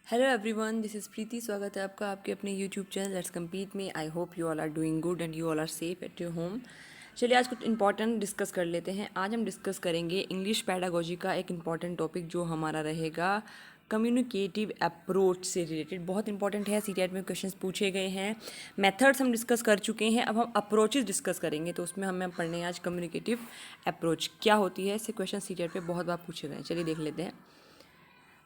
Hello everyone, this is प्रीति। स्वागत है आपका आपके अपने यूट्यूब चैनल लेट्स कम्पीट में। I hope you all are doing good and you all are safe at your home. चलिए आज कुछ इंपॉर्टेंट डिस्कस कर लेते हैं। आज हम डिस्कस करेंगे इंग्लिश पैडागोजी का एक इम्पॉर्टेंट टॉपिक जो हमारा रहेगा कम्युनिकेटिव अप्रोच से रिलेटेड। बहुत इंपॉर्टेंट है, सीटेट में क्वेश्चंस पूछे गए हैं। मेथड्स हम डिस्कस कर चुके हैं, अब हम अप्रोचेस डिस्कस करेंगे। तो उसमें हमें पढ़ने हैं आज कम्युनिकेटिव अप्रोच क्या होती है। ऐसे क्वेश्चन सीटेट पे बहुत बार पूछे गए हैं। चलिए देख लेते हैं।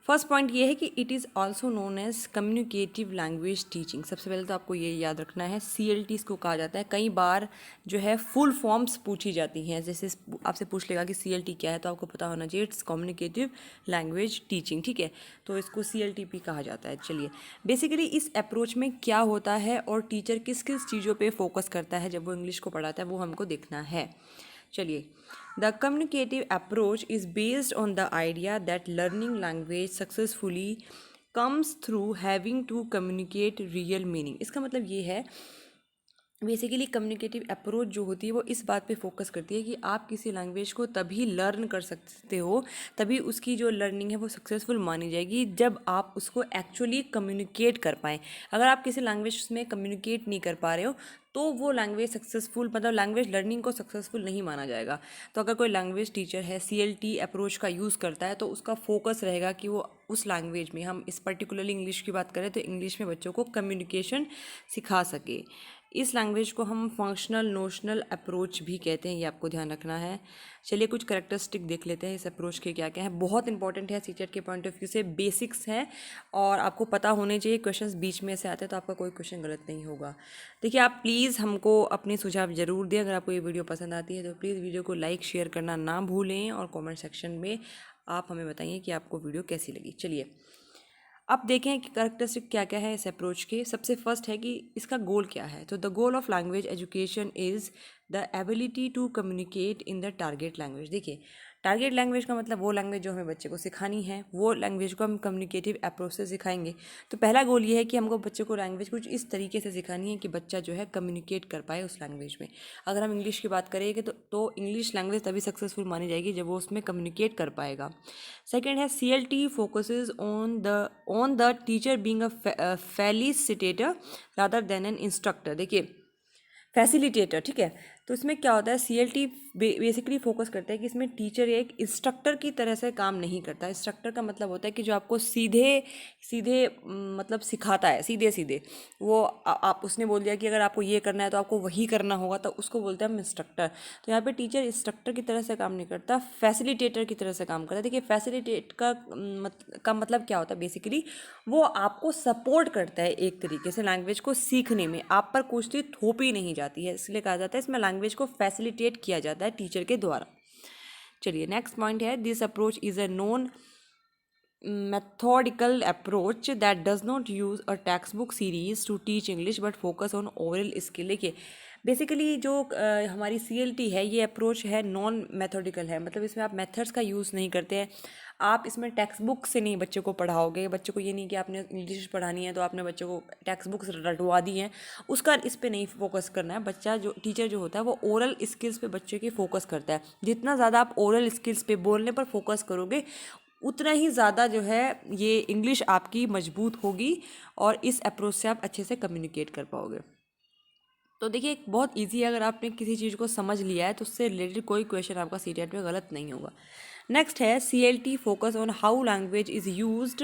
फर्स्ट पॉइंट ये है कि it is also known as communicative language teaching. सबसे पहले तो आपको ये याद रखना है, CLT इसको कहा जाता है। कई बार जो है फुल फॉर्म्स पूछी जाती हैं, जैसे आपसे पूछ लेगा कि CLT क्या है, तो आपको पता होना चाहिए इट्स कम्युनिकेटिव लैंग्वेज टीचिंग। ठीक है, तो इसको CLTP कहा जाता है। चलिए बेसिकली इस अप्रोच में क्या होता है और टीचर किस किस चीज़ों पर फोकस करता है जब वो इंग्लिश को पढ़ाता है, वो हमको देखना है। चलिए, the communicative approach is based on the idea that learning language successfully comes through having to communicate real meaning. इसका मतलब ये है, बेसिकली कम्युनिकेटिव अप्रोच जो होती है वो इस बात पे फोकस करती है कि आप किसी लैंग्वेज को तभी लर्न कर सकते हो, तभी उसकी जो लर्निंग है वो सक्सेसफुल मानी जाएगी जब आप उसको एक्चुअली कम्युनिकेट कर पाएँ। अगर आप किसी लैंग्वेज में कम्युनिकेट नहीं कर पा रहे हो तो वो लैंग्वेज सक्सेसफुल, मतलब लैंग्वेज लर्निंग को सक्सेसफुल नहीं माना जाएगा। तो अगर कोई लैंग्वेज टीचर है CLT अप्रोच का यूज़ करता है तो उसका फोकस रहेगा कि वो उस लैंग्वेज में, हम इस पर्टिकुलरली इंग्लिश की बात करें तो इंग्लिश में बच्चों को कम्युनिकेशन सिखा सके। इस लैंग्वेज को हम फंक्शनल नोशनल अप्रोच भी कहते हैं, ये आपको ध्यान रखना है। चलिए कुछ करेक्टरिस्टिक देख लेते हैं इस अप्रोच के क्या क्या है। बहुत इंपॉर्टेंट है, सीटेट के पॉइंट ऑफ व्यू से बेसिक्स हैं और आपको पता होने चाहिए। क्वेश्चंस बीच में से आते हैं तो आपका कोई क्वेश्चन गलत नहीं होगा। देखिए, आप प्लीज़ हमको अपने सुझाव ज़रूर दें। अगर आपको ये वीडियो पसंद आती है तो प्लीज़ वीडियो को लाइक शेयर करना ना भूलें और कॉमेंट सेक्शन में आप हमें बताइए कि आपको वीडियो कैसी लगी। चलिए अब देखें कि करेक्टरिस्टिक क्या क्या है इस अप्रोच के। सबसे फर्स्ट है कि इसका गोल क्या है। तो the goal of language education is the ability to communicate in the target language. देखिए, टारगेट लैंग्वेज का मतलब वो लैंग्वेज जो हमें बच्चे को सिखानी है, वो लैंग्वेज को हम कम्युनिकेटिव अप्रोच से सिखाएंगे। तो पहला गोल ये है कि हमको बच्चे को लैंग्वेज कुछ इस तरीके से सिखानी है कि बच्चा जो है कम्युनिकेट कर पाए उस लैंग्वेज में। अगर हम इंग्लिश की बात करेंगे तो इंग्लिश लैंग्वेज तभी सक्सेसफुल मानी जाएगी जब वो उसमें कम्युनिकेट कर पाएगा। सेकेंड है CLT focuses on the teacher being a facilitator rather than an instructor. देखिए, फैसिलिटेटर, ठीक है, तो इसमें क्या होता है, CLT बेसिकली फोकस करता है कि इसमें टीचर एक इंस्ट्रक्टर की तरह से काम नहीं करता। इंस्ट्रक्टर का मतलब होता है कि जो आपको सीधे सीधे मतलब सिखाता है, सीधे सीधे वो आप उसने बोल दिया कि अगर आपको ये करना है तो आपको वही करना होगा, तो उसको बोलते हैं हम इंस्ट्रक्टर। तो यहाँ पे टीचर इंस्ट्रक्टर की तरह से काम नहीं करता, फैसिलिटेटर की तरह से काम करता है। देखिए, फैसिलिटेट का मतलब क्या होता है, बेसिकली वो आपको सपोर्ट करता है एक तरीके से लैंग्वेज को सीखने में, आप पर कुछ थोपी नहीं जाती है, इसलिए कहा जाता है इसमें लैंग्वेज को फैसिलिटेट किया जाता है टीचर के द्वारा। चलिए नेक्स्ट पॉइंट है, this approach is a non methodical approach that does not use a textbook series to teach English but focus on oral skill। देखिए, बेसिकली जो हमारी CLT है, ये अप्रोच है नॉन मेथोडिकल है, मतलब इसमें आप मेथड्स का यूज़ नहीं करते हैं। आप इसमें टेक्स्ट बुक से नहीं बच्चे को पढ़ाओगे। बच्चे को ये नहीं कि आपने इंग्लिश पढ़ानी है तो आपने बच्चे को टेक्स्ट बुक्स रटवा दी हैं, उसका इस पे नहीं फोकस करना है। बच्चा जो टीचर जो होता है वो ओरल स्किल्स पे बच्चे की फोकस करता है। जितना ज़्यादा आप ओरल स्किल्स पे बोलने पर फोकस करोगे उतना ही ज़्यादा जो है ये इंग्लिश आपकी मजबूत होगी और इस अप्रोच से आप अच्छे से कम्युनिकेट कर पाओगे। तो देखिए, एक बहुत इजी है, अगर आपने किसी चीज़ को समझ लिया है तो उससे रिलेटेड कोई क्वेश्चन आपका सीटेट में गलत नहीं होगा। नेक्स्ट है CLT focus on how language is used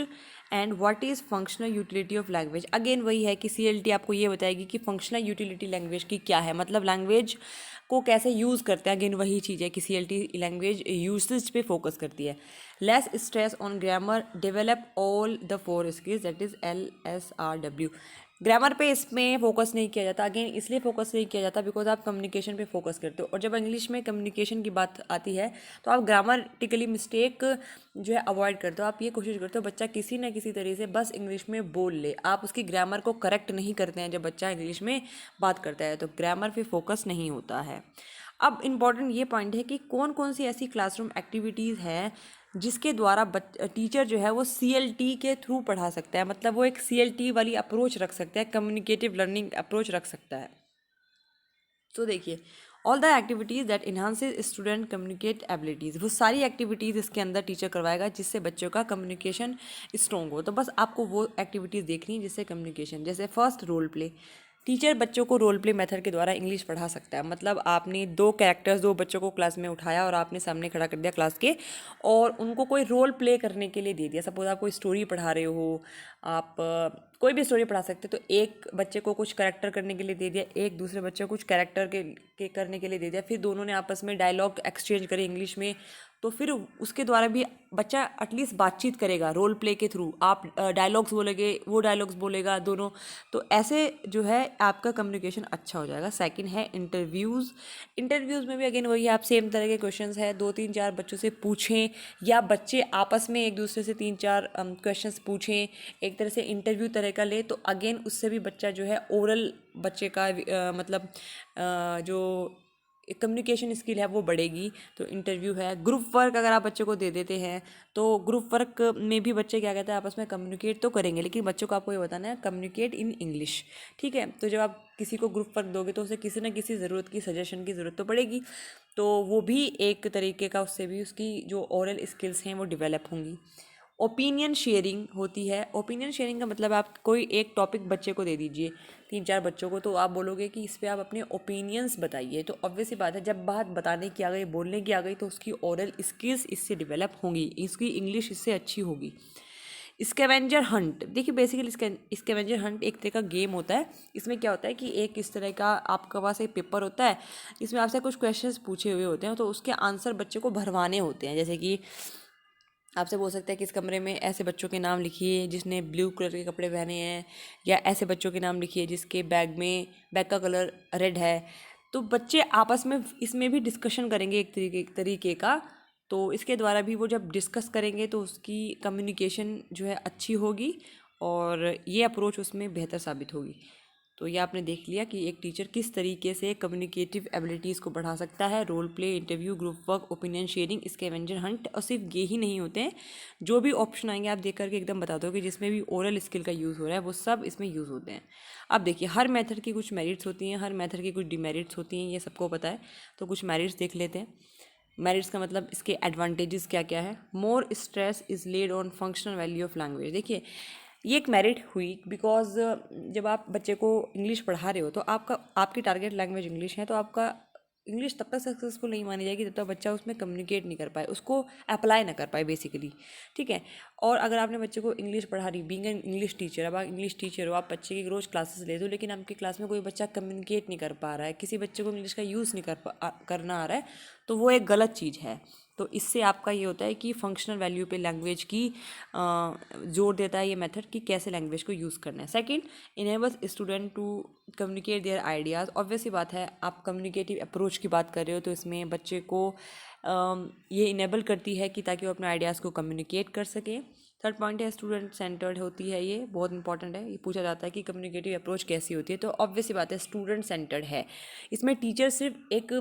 and what is functional utility of language. Again वही है कि CLT आपको ये बताएगी कि फंक्शनल यूटिलिटी लैंग्वेज की क्या है, मतलब लैंग्वेज को कैसे यूज़ करते हैं। अगेन वही चीज़ है कि CLT लैंग्वेज यूसेज पे फोकस करती है। Less stress on grammar, develop all the four skills, that is LSRW। Grammar पे इसमें फोकस नहीं किया जाता। अगेन इसलिए फोकस नहीं किया जाता बिकॉज आप कम्युनिकेशन पे फोकस करते हो, और जब इंग्लिश में कम्युनिकेशन की बात आती है तो आप ग्रामटिकली मिस्टेक जो है अवॉइड करते हो। आप ये कोशिश करते हो बच्चा किसी ना किसी तरीके से बस इंग्लिश में बोल ले, आप उसकी ग्रामर को करेक्ट नहीं करते हैं जब बच्चा इंग्लिश में बात करता है, तो ग्रामर पे फोकस नहीं होता है। अब इम्पॉर्टेंट ये पॉइंट है कि कौन कौन सी ऐसी क्लासरूम एक्टिविटीज़ हैं जिसके द्वारा टीचर जो है वो CLT के थ्रू पढ़ा सकता है, मतलब वो एक CLT वाली अप्रोच रख सकता है, कम्युनिकेटिव लर्निंग अप्रोच रख सकता है। तो देखिए, all the activities that enhances student communicate abilities, वो सारी एक्टिविटीज़ इसके अंदर टीचर करवाएगा जिससे बच्चों का कम्युनिकेशन स्ट्रॉन्ग हो। तो बस आपको वो एक्टिविटीज़ देखनी है जिससे कम्युनिकेशन, जैसे फर्स्ट रोल प्ले। टीचर बच्चों को रोल प्ले मेथड के द्वारा इंग्लिश पढ़ा सकता है। मतलब आपने दो बच्चों को क्लास में उठाया और आपने सामने खड़ा कर दिया क्लास के, और उनको कोई रोल प्ले करने के लिए दे दिया। सपोज आप कोई स्टोरी पढ़ा रहे हो, आप कोई भी स्टोरी पढ़ा सकते हो, तो एक बच्चे को कुछ कैरेक्टर करने के लिए दे दिया, एक दूसरे बच्चे को कुछ कैरेक्टर के करने के लिए दे दिया, फिर दोनों ने आपस में डायलॉग एक्सचेंज करे इंग्लिश में, तो फिर उसके द्वारा भी बच्चा एटलीस्ट बातचीत करेगा रोल प्ले के थ्रू। आप डायलॉग्स बोलेंगे, वो डायलॉग्स बोलेगा दोनों, तो ऐसे जो है आपका कम्युनिकेशन अच्छा हो जाएगा। सेकंड है इंटरव्यूज़। इंटरव्यूज़ में भी अगेन वही आप सेम तरह के क्वेश्चंस है, 2 3 4 बच्चों से पूछें, या बच्चे आपस में एक दूसरे से 3 4 क्वेश्चंस पूछें, एक तरह से इंटरव्यू तरह का ले, तो अगेन उससे भी बच्चा जो है ओरल बच्चे का मतलब जो कम्युनिकेशन स्किल है वो बढ़ेगी। तो इंटरव्यू है। ग्रुप वर्क अगर आप बच्चे को दे देते हैं, तो ग्रुप वर्क में भी बच्चे क्या कहते हैं आपस में कम्युनिकेट तो करेंगे, लेकिन बच्चों को आपको ये बताना है कम्युनिकेट इन इंग्लिश। ठीक है, तो जब आप किसी को ग्रुप वर्क दोगे तो उसे किसी न किसी ज़रूरत की सजेशन की ज़रूरत तो पड़ेगी, तो वो भी एक तरीके का, उससे भी उसकी जो ओरल स्किल्स हैं वो डेवलप होंगी। ओपिनियन शेयरिंग होती है। ओपिनियन शेयरिंग का मतलब आप कोई एक टॉपिक बच्चे को दे दीजिए, 3 4 बच्चों को, तो आप बोलोगे कि इस पे आप अपने ओपिनियंस बताइए। तो ऑब्वियस सी बात है, जब बात बताने की आ गई, बोलने की आ गई, तो उसकी ओरल स्किल्स इससे डेवलप होंगी, इसकी इंग्लिश इससे अच्छी होगी। स्कैवेंजर हंट, देखिए बेसिकली स्कैवेंजर हंट एक तरह का गेम होता है। इसमें क्या होता है कि एक इस तरह का आपके पास एक पेपर होता है, इसमें आपसे कुछ क्वेश्चंस पूछे हुए होते हैं, तो उसके आंसर बच्चे को भरवाने होते हैं। जैसे कि आपसे बोल सकते हैं कि इस कमरे में ऐसे बच्चों के नाम लिखिए जिसने ब्लू कलर के कपड़े पहने हैं, या ऐसे बच्चों के नाम लिखिए जिसके बैग का कलर रेड है। तो बच्चे आपस में इसमें भी डिस्कशन करेंगे एक तरीके का। तो इसके द्वारा भी वो जब डिस्कस करेंगे तो उसकी कम्युनिकेशन जो है अच्छी होगी, और ये अप्रोच उसमें बेहतर साबित होगी। तो ये आपने देख लिया कि एक टीचर किस तरीके से कम्युनिकेटिव एबिलिटीज़ को बढ़ा सकता है। Role play, interview, group work, opinion sharing, scavenger hunt. और सिर्फ ये ही नहीं होते हैं, जो भी ऑप्शन आएंगे आप देख करके एकदम बता दो कि जिसमें भी ओरल स्किल का यूज़ हो रहा है वो सब इसमें यूज़ होते हैं। अब देखिए, हर मेथड की कुछ मेरिट्स होती हैं, हर मेथड की कुछ डिमेरिट्स होती हैं, ये सबको पता है। तो कुछ मेरिट्स देख लेते हैं। मेरिट्स का मतलब इसके एडवांटेजेस क्या क्या है। More stress is laid on functional value of language. देखिए, ये एक मेरिट हुई बिकॉज जब आप बच्चे को इंग्लिश पढ़ा रहे हो, तो आपकी टारगेट लैंग्वेज इंग्लिश है, तो आपका इंग्लिश तब तक सक्सेसफुल नहीं मानी जाएगी जब तक बच्चा उसमें कम्युनिकेट नहीं कर पाए, उसको अप्लाई ना कर पाए बेसिकली। ठीक है, और अगर आपने बच्चे को इंग्लिश पढ़ा रही, बीइंग एन इंग्लिश टीचर, अब आप इंग्लिश टीचर हो, आप बच्चे की रोज़ क्लासेस ले दो, लेकिन आपकी क्लास में कोई बच्चा कम्युनिकेट नहीं कर पा रहा है, किसी बच्चे को इंग्लिश का यूज़ नहीं करना आ रहा है, तो वो एक गलत चीज़ है। तो इससे आपका ये होता है कि फंक्शनल वैल्यू पे लैंग्वेज की जोर देता है ये मेथड कि कैसे लैंग्वेज को यूज़ करना है। Second, enables student to communicate their ideas. Obvious सी बात है, आप कम्युनिकेटिव अप्रोच की बात कर रहे हो, तो इसमें बच्चे को ये इनेबल करती है कि ताकि वो अपने आइडियाज़ को कम्युनिकेट कर सके। थर्ड पॉइंट है स्टूडेंट सेंटर्ड होती है, ये बहुत इंपॉर्टेंट है। ये पूछा जाता है कि कम्युनिकेटिव अप्रोच कैसी होती है, तो ऑब्वियस सी बात है स्टूडेंट सेंटर्ड है। इसमें टीचर सिर्फ एक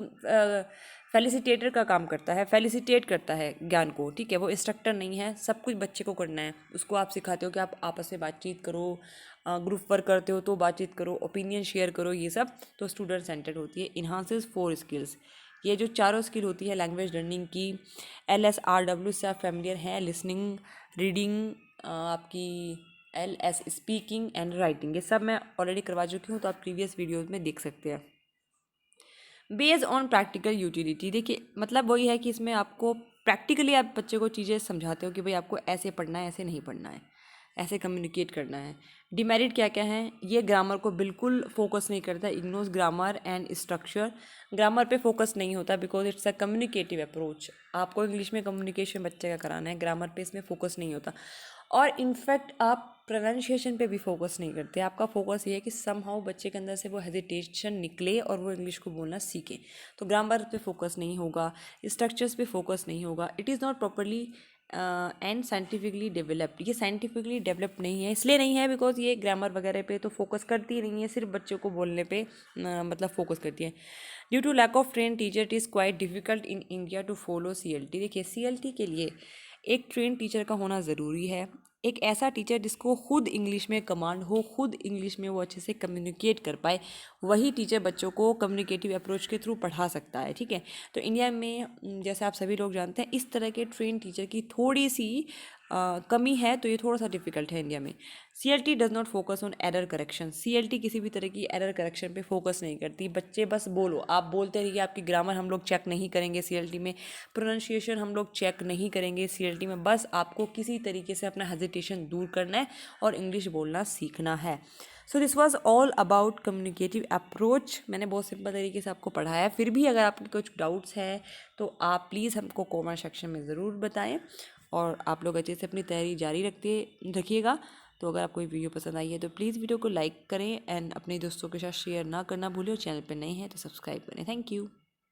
फैलिसिटेटर का काम करता है, फैलिसिटेट करता है ज्ञान को। ठीक है, वो इंस्ट्रक्टर नहीं है, सब कुछ बच्चे को करना है। उसको आप सिखाते हो कि आप आपस में बातचीत करो, ग्रुप वर्क करते हो तो बातचीत करो, ओपिनियन शेयर करो, ये सब तो स्टूडेंट सेंटर्ड होती है। इन्हांसेस 4 स्किल्स, ये जो चारों स्किल होती है लैंग्वेज लर्निंग की, LSRW से आप फैमिलियर हैं। लिसनिंग, रीडिंग, आपकी LS स्पीकिंग एंड राइटिंग, ये सब मैं ऑलरेडी करवा चुकी हूँ, तो आप प्रीवियस वीडियोज़ में देख सकते हैं। बेस्ड ऑन प्रैक्टिकल यूटिलिटी, देखिए मतलब वही है कि इसमें आपको प्रैक्टिकली आप बच्चे को चीज़ें समझाते हो कि भाई आपको ऐसे पढ़ना है, ऐसे नहीं पढ़ना है, ऐसे कम्युनिकेट करना है। डिमेरिट क्या क्या है, ये ग्रामर को बिल्कुल फोकस नहीं करता, ignores grammar and structure. Grammar पे फोकस नहीं होता because it's a communicative approach. आपको इंग्लिश में कम्युनिकेशन बच्चे का कराना है, ग्रामर पे इसमें फोकस नहीं होता। और इनफैक्ट आप प्रोनाउंसिएशन पे भी फोकस नहीं करते। आपका फोकस ये है कि समहाउ बच्चे के अंदर से वो हेजिटेशन निकले और वो इंग्लिश को बोलना सीखे। तो ग्रामर पे फोकस नहीं होगा, स्ट्रक्चर्स पे फोकस नहीं होगा। It is not properly and scientifically developed. ये साइंटिफिकली डेवलप्ड नहीं है, इसलिए नहीं है बिकॉज ये ग्रामर वगैरह पे तो फोकस करती नहीं है, सिर्फ बच्चों को बोलने पे मतलब फोकस करती है। Due to lack of train teacher it is quite difficult in India to follow CLT। देखिए CLT के लिए एक ट्रेन टीचर का होना ज़रूरी है। एक ऐसा टीचर जिसको खुद इंग्लिश में कमांड हो, खुद इंग्लिश में वो अच्छे से कम्युनिकेट कर पाए, वही टीचर बच्चों को कम्युनिकेटिव अप्रोच के थ्रू पढ़ा सकता है। ठीक है, तो इंडिया में जैसे आप सभी लोग जानते हैं इस तरह के ट्रेन टीचर की थोड़ी सी कमी है, तो ये थोड़ा सा डिफिकल्ट है इंडिया में। CLT does not focus on error correction. CLT किसी भी तरह की एरर करेक्शन पे फोकस नहीं करती। बच्चे बस बोलो, आप बोलते रहिए, आपकी ग्रामर हम लोग चेक नहीं करेंगे CLT में, प्रोनाउंसिएशन हम लोग चेक नहीं करेंगे CLT में, बस आपको किसी तरीके से अपना हेजिटेशन दूर करना है और इंग्लिश बोलना सीखना है। So this was all about communicative approach. मैंने बहुत सिंपल तरीके से आपको पढ़ाया। फिर भी अगर आपके कुछ डाउट्स हैं तो आप प्लीज़ हमको कमेंट सेक्शन में ज़रूर बताएं, और आप लोग अच्छे से अपनी तैयारी जारी रखिएगा। तो अगर आपको ये वीडियो पसंद आई है तो प्लीज़ वीडियो को लाइक करें एंड अपने दोस्तों के साथ शेयर ना करना भूलें, और चैनल पर नए हैं तो सब्सक्राइब करें। Thank you.